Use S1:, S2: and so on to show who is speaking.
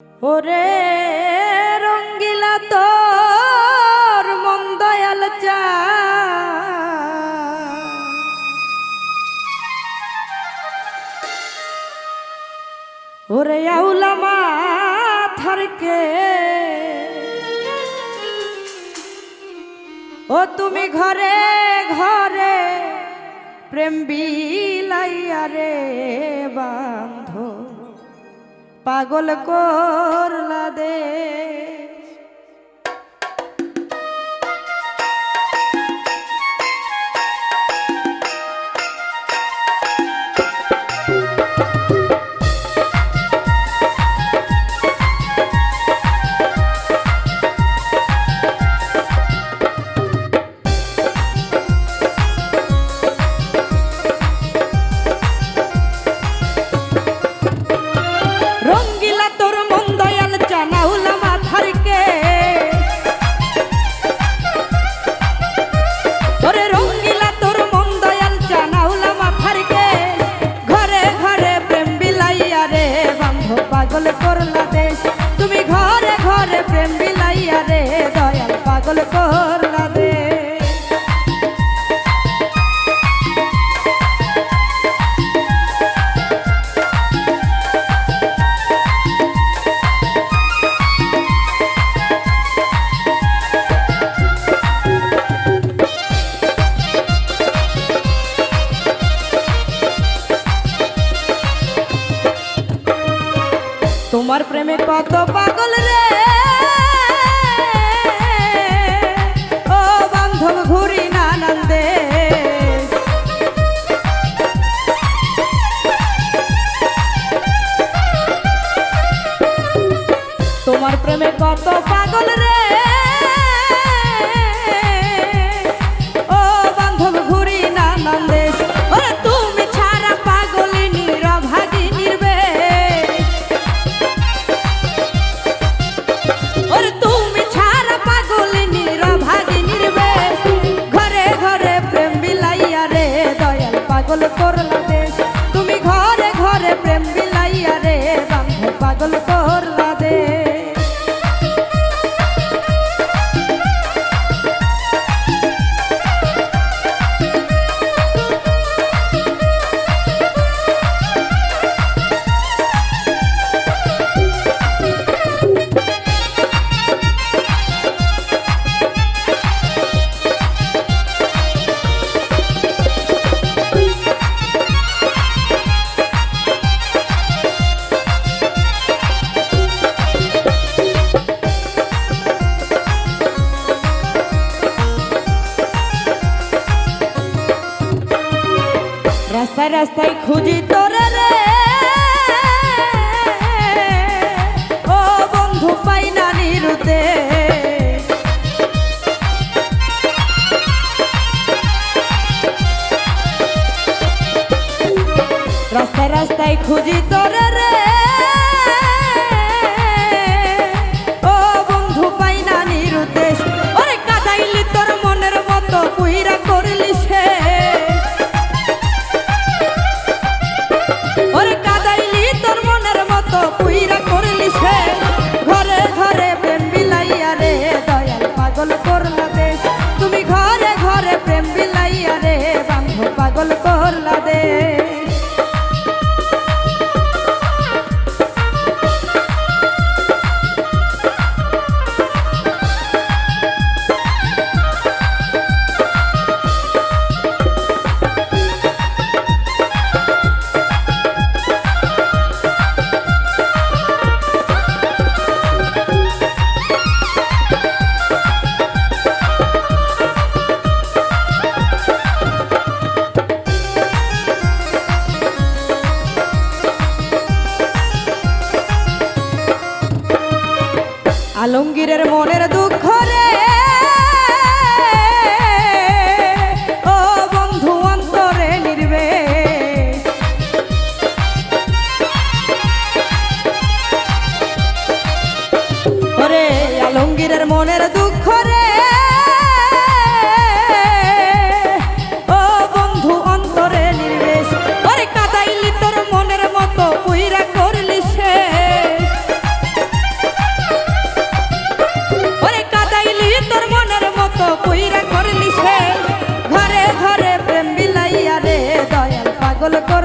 S1: ওরে রঙ্গিলা তোর মন দয়াল চা ওরে আউলা মাথারকে ও তুমি ঘরে ঘরে প্রেম বিলাইয়া রে বান্ধ পাগল করলা দে পাগল করলা দেশ তুমি ঘরে ঘরে প্রেম বিলাইয়া রে দয়াল পাগল করলা দে তোমার প্রেমে কত পাগল রে ও বান্ধব ঘুরি নানান দেশ তোমার প্রেমে কত পাগল রে ও বান্ধব ঘুরি নানান দেশ ওরে তুমি ছাড়া পাগলিনী রভাগী নির্বেশ ওরে তুমি ছাড়া পাগলিনী রভাগী নির্বেশ ঘরে ঘরে প্রেম বিলাইয়া রে দয়াল পাগল করলা দেশ তুমি ঘরে ঘরে প্রেম বিলাইয়া রে বান্ধব পাগল করলা দেশ রাস্তায় রাস্তায় খুঁজি তোরে রে ও বন্ধু পাই না নিরুতে রাস্তায় রাস্তায় খুঁজি তোরে রে ও বন্ধু পাই না নিরুতে ওরে কাদাইলি তোর মনের মতো পুইরা করলি সে ওরে কাদাইলি তোর মনের মতো পুইরা করলি সে ঘরে ঘরে প্রেম বিলাইয়া রে দয়াল পাগল করলা দেশ তুমি ঘরে ঘরে প্রেম বিলাইয়া রে বান্ধব পাগল করলা দেশ আলমগীরের মনের দুঃখ রে ও বন্ধু অন্তরে নির্বেশ ওরে আলমগীরের মনের দুঃখ রে ও বন্ধু অন্তরে নির্বেশ ওরে কাদাইলি তোর মনের মতো পুইরা করলি সে পাগল